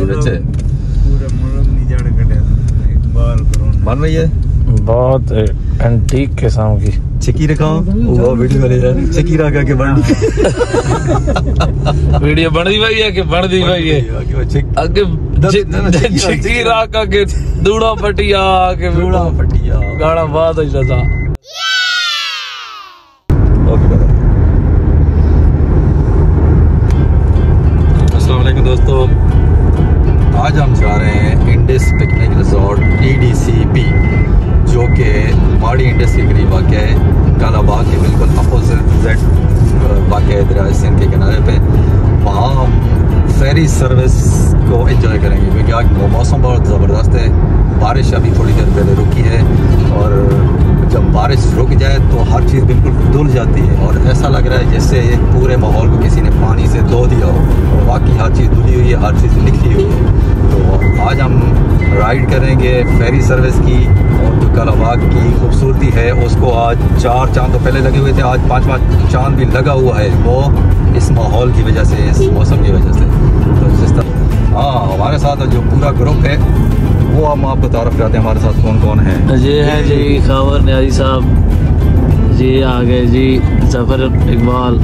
बच्चे बन रही है बहुत एंटीक किस्म की चिकी रखा वो वीडियो वाले यार चिकी रखा के बन वीडियो बन दी भाई है कि बन दी भाई है आगे चिकी रखा के दूड़ा पटिया के दूड़ा पटिया गाना बहुत अच्छा था। अस्सलाम वालेकुम दोस्तों, आज हम जा रहे हैं इंडस पिकनिक रिजॉर्ट EDCP जो कि माड़ी इंडस के करीब वाक़ है, कालाबाग के बिल्कुल अपोजिट वाक़ है दरिया सिंध के किनारे पे। वहाँ हम फेरी सर्विस को एंजॉय करेंगे क्योंकि आज मौसम बहुत ज़बरदस्त है। बारिश अभी थोड़ी देर पहले रुकी है और जब बारिश रुक जाए तो हर चीज़ बिल्कुल धुल जाती है और ऐसा लग रहा है जैसे पूरे माहौल को किसी ने पानी से धो दिया हो। और बाकी हर चीज़ धुली हुई है, हर चीज़ निकली हुई है। तो आज हम राइड करेंगे फेरी सर्विस की और जो कालाबाग की खूबसूरती है उसको आज 4 चांद तो पहले लगे हुए थे, आज 5 चांद भी लगा हुआ है, वो इस माहौल की वजह से, इस मौसम की वजह से। तो जिस तरह हमारे साथ जो पूरा ग्रुप है वो हम आपको तारफ़ कराते हैं। हमारे साथ कौन कौन है? ये है जी खबर न्याजी साहब, ये आ गए जी जफर इकबाल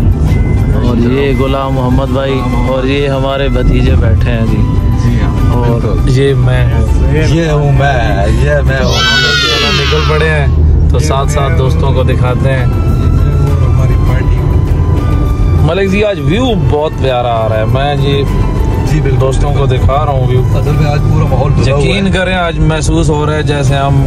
और ये गुलाम मोहम्मद भाई और ये हमारे भतीजे बैठे हैं जी। और ये मैं हूँ, ये हूँ मैं, ये मैं हूँ। निकल पड़े हैं तो साथ साथ दोस्तों को दिखाते हैं। मलिक जी आज व्यू बहुत प्यारा आ रहा है, मैं जी बिल्कुल दोस्तों को दिखा रहा हूँ व्यू। असल में आज पूरा माहौल यकीन करें आज महसूस हो रहा है जैसे हम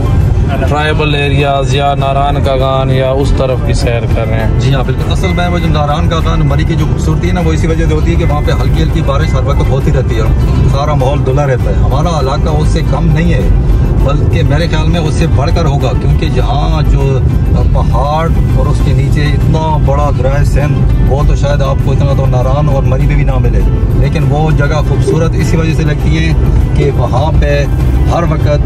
ट्राइबल एरियाज या नारायण का गान या उस तरफ की सैर कर रहे हैं। जी हाँ बिल्कुल। असल में वो जो नारायण का गान मरी की जो खूबसूरती है ना वो इसी वजह से होती है कि वहाँ पे हल्की हल्की बारिश हर वक्त होती रहती है और सारा माहौल धुला रहता है। हमारा इलाका उससे कम नहीं है बल्कि मेरे ख्याल में उससे बढ़कर होगा क्योंकि जहाँ जो पहाड़ और उसके नीचे इतना बड़ा दरिया सिंध वो तो शायद आपको इतना तो नारायण और मरी में भी ना मिले, लेकिन वो जगह खूबसूरत इसी वजह से लगती है कि वहाँ पे हर वक्त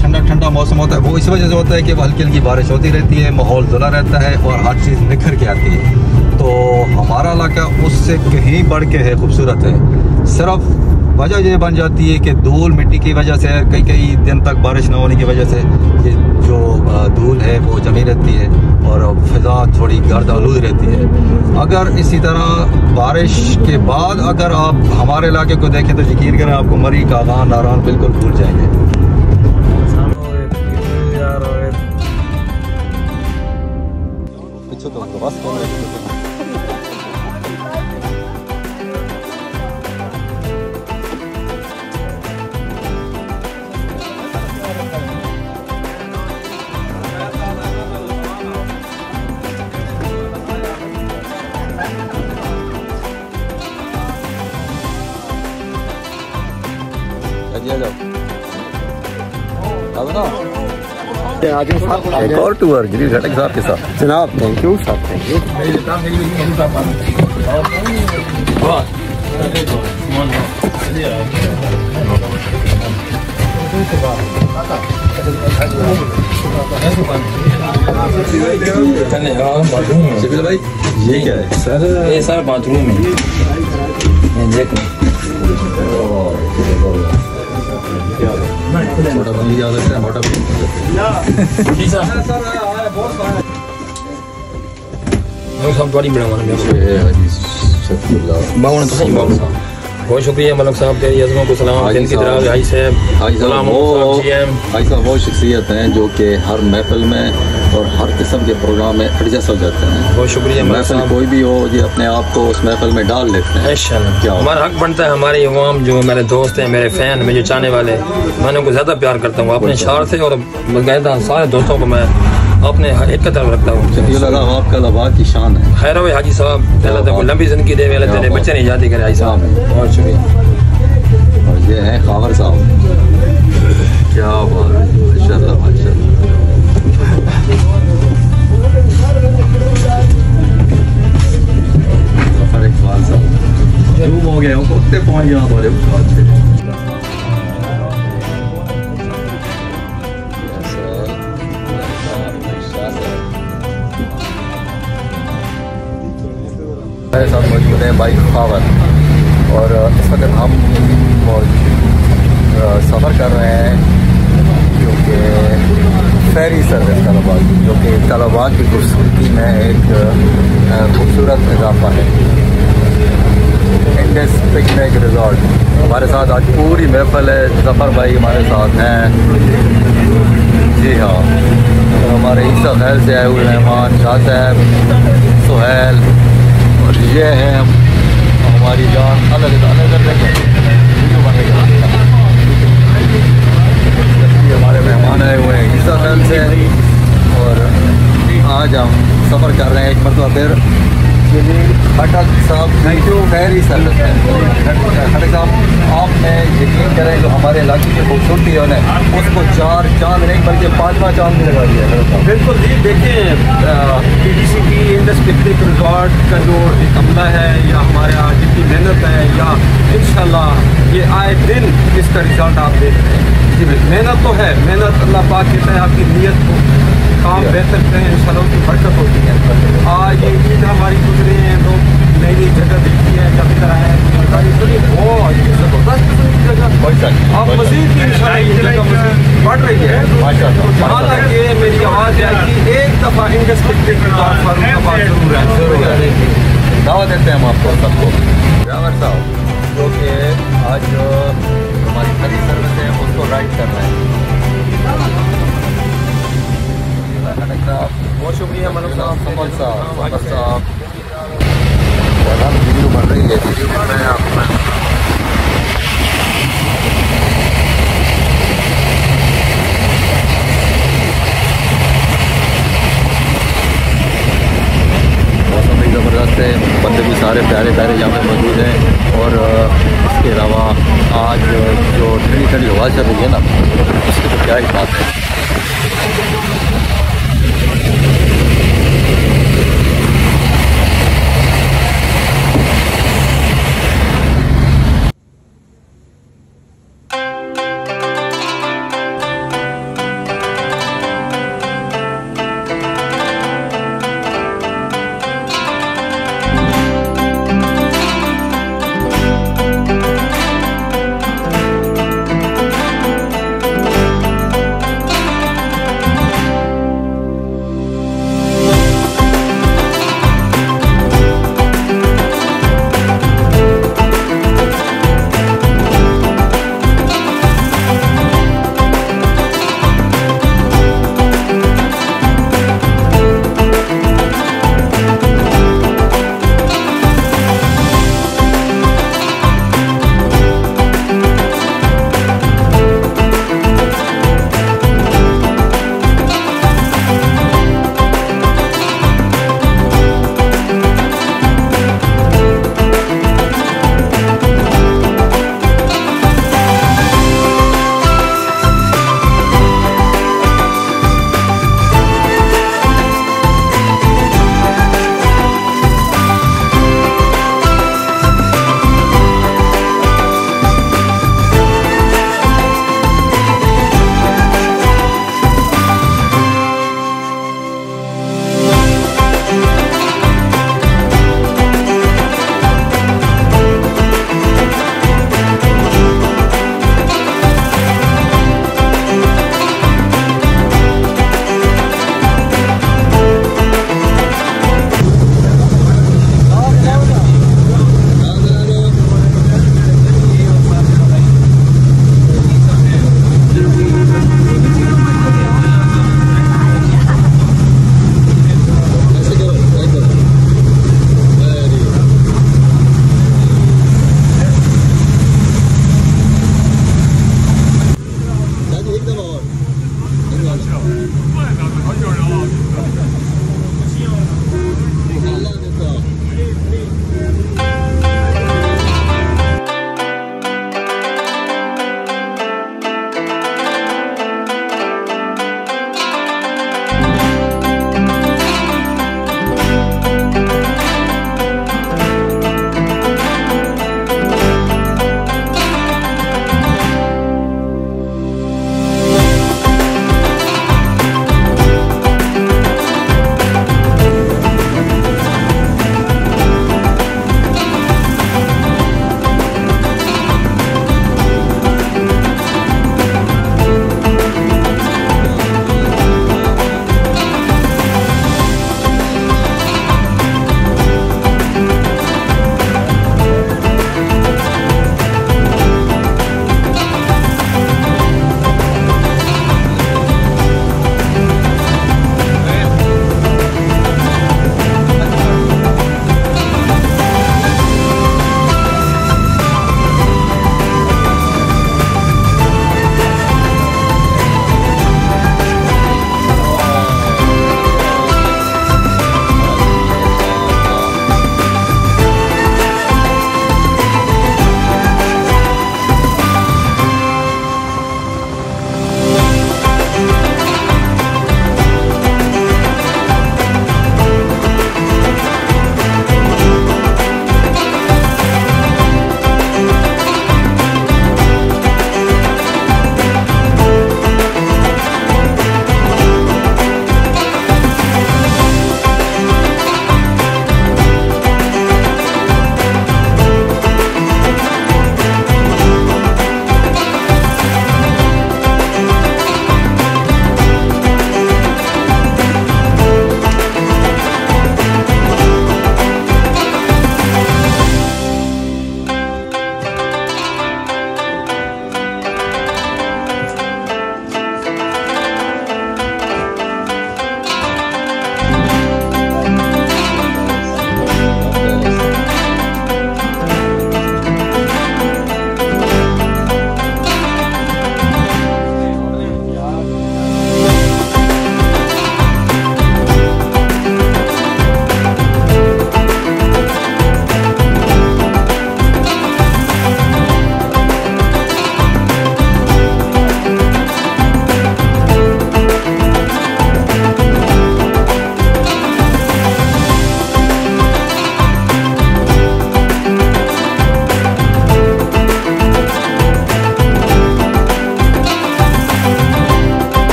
ठंडा ठंडा मौसम होता है। वो इस वजह से होता है कि हल्की हल्की बारिश होती रहती है, माहौल धुला रहता है और हर चीज़ निखर के आती है। तो हमारा इलाका उससे कहीं बढ़ के है, खूबसूरत है। सिर्फ वजह ये बन जाती है कि धूल मिट्टी की वजह से कई कई दिन तक बारिश ना होने की वजह से ये जो धूल है वो जमी रहती है और फिजा थोड़ी गर्द आलूद रहती है। अगर इसी तरह बारिश के बाद अगर आप हमारे इलाके को देखें तो यकीन करें आपको मरी का गान नारायण बिल्कुल भूल जाएंगे। एक और टूर गिरी घटक साहब के साथ जनाब। थैंक यू साहब, थैंक यू। भाई ये क्या है सर? ये सर बाथरूम है, मोटा बंदी जा सकता है, मोटा बहुत शुक्रिया मलक साहब के यज़मों को सलाम। दिन की तरह हाजी साहब वो शख्सियत हैं जो कि हर महफिल में और हर किस्म के प्रोग्राम में एडजस्ट हो जाते हैं। बहुत शुक्रिया महफिल कोई भी हो ये अपने आप को उस महफिल में डाल लेते हैं। क्या हमारा हक बनता है, हमारे अवाम जो मेरे दोस्त हैं, मेरे फैन, मेरे चाहने वाले, मैं उनको ज़्यादा प्यार करता हूँ अपने शार से और बाकायदा सारे दोस्तों को मैं अपने एक का तरफ रखता हूँ। ये लगा आपका लबाद की शान है। खैर हो हाजी साहब, अल्लाह ताला लंबी जिंदगी दे, अल्लाह तेरे बच्चे नहीं जाती करे हाजी साहब। बहुत शुक्रिया। और ये हैं खावर साहब, क्या बात है, माशाल्लाह माशाल्लाह। इकबाल साहब हो गए कुत्ते पहुँच गया हमारे। साथ मौजूद है बाइक खावर और इस वक्त हम मौज सफ़र कर रहे हैं, क्योंकि फेरी सर्विस तलबा की, जो कि तलबा की खूबसूरती में एक खूबसूरत इजाफा है। इंडस पिकनिक रिजॉर्ट हमारे साथ आज पूरी महफिल है। जफ़र भाई हमारे साथ हैं, जी हाँ। और हमारे ईसा खैल से आए हुए मेहमान शाह साहब, सुहेल, और ये हैं हमारी जान अलग हमारे मेहमान आए हुए हैं ईसा खैल से। और आज हम सफ़र कर रहे हैं एक मरतबा फिर खटक साहब, थैंक यू, फेरी सर्विस है। खटक साहब, आपने यकीन करें जो हमारे इलाके की खूबसूरती है ना, उसको 4 चांद नहीं बल्कि 5वां चांद भी लगा दिया। बिल्कुल जी, देखें PDCP इंडस पिकनिक रिजॉर्ट का जो एक अमला है या हमारे यहाँ जितनी मेहनत है, या इंशाल्लाह ये आए दिन इसका रिजल्ट आप देख रहे हैं। जी मेहनत तो है, मेहनत अल्लाह पाक कहता है आपकी नीयत को काम बेहतर करें, इंशाल्लाह उसकी बरकत होती है। आज ये ईद हमारी गुजरी है, लोग नई नई जगह देखी है, कभी तरह है बहुत जबरदस्त किस्म की जगह। अब मज़ीद की इंशाल्लाह ये जगह मज़ीद बढ़ रही है। जहाँ तक ये मेरी आवाज़ है कि एक दफ़ा इंडस पिकनिक रिजॉर्ट फर्रुखाबाद जरूर है। दावा देते हैं हम आपको सबको। ड्राइवर साहब जो कि आज हमारी फेरी सर्विस है उसको राइड कर रहे हैं। बहुत शुक्रिया मनोज साहब, कमल साहब, वीडियो बन रही है, वीडियो बन रहे हैं आप। मौसम भी ज़बरदस्त है, बंदे भी सारे प्यारे प्यारे यहाँ पे मौजूद हैं। और इसके अलावा आज जो ठंडी ठंडी हवा चल रही है ना, उसकी तो क्या ही बात है।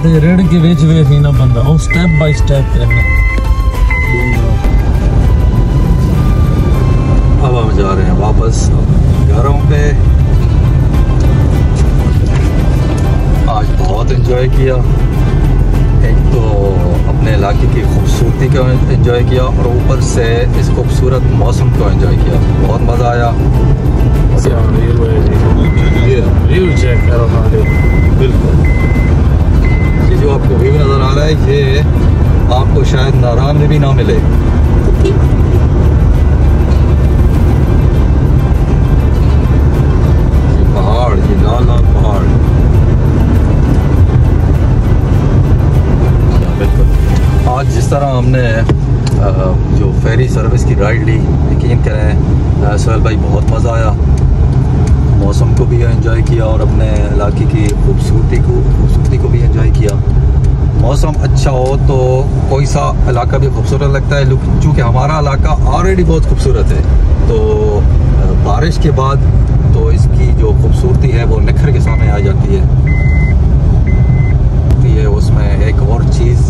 ते रेड़ के विच वे थी ना बंदा वो स्टेप बाय स्टेप करना। अब हम जा रहे हैं वापस घरों पे। आज बहुत एंजॉय किया, एक तो अपने इलाके की खूबसूरती को एंजॉय किया और ऊपर से इस खूबसूरत मौसम को एंजॉय किया। बहुत मज़ा आया। व्यू चेक करो खाली। बिल्कुल, ये जो आपको व्यू नज़र आ रहा है ये आपको शायद नारायण में भी ना मिले। ये पहाड़, ये लाल लाल पहाड़। आज जिस तरह हमने जो फेरी सर्विस की राइड ली, यकीन करें सोहेल भाई बहुत मज़ा आया। मौसम को भी एंजॉय किया और अपने इलाके की खूबसूरती को भी एंजॉय किया। मौसम अच्छा हो तो कोई सा इलाका भी खूबसूरत लगता है, चूँकि हमारा इलाका ऑलरेडी बहुत खूबसूरत है, तो बारिश के बाद तो इसकी जो खूबसूरती है वो निखर के सामने आ जाती है। उसमें एक और चीज़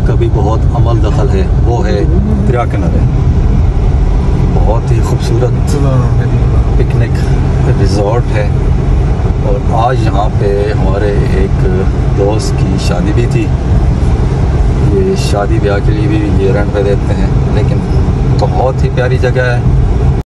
कभी बहुत अमल दखल है, वो है दरिया किनारे। बहुत ही खूबसूरत पिकनिक रिजॉर्ट है और आज यहाँ पे हमारे एक दोस्त की शादी भी थी। ये शादी ब्याह के लिए भी ये रेंट पे देते हैं, लेकिन बहुत ही प्यारी जगह है।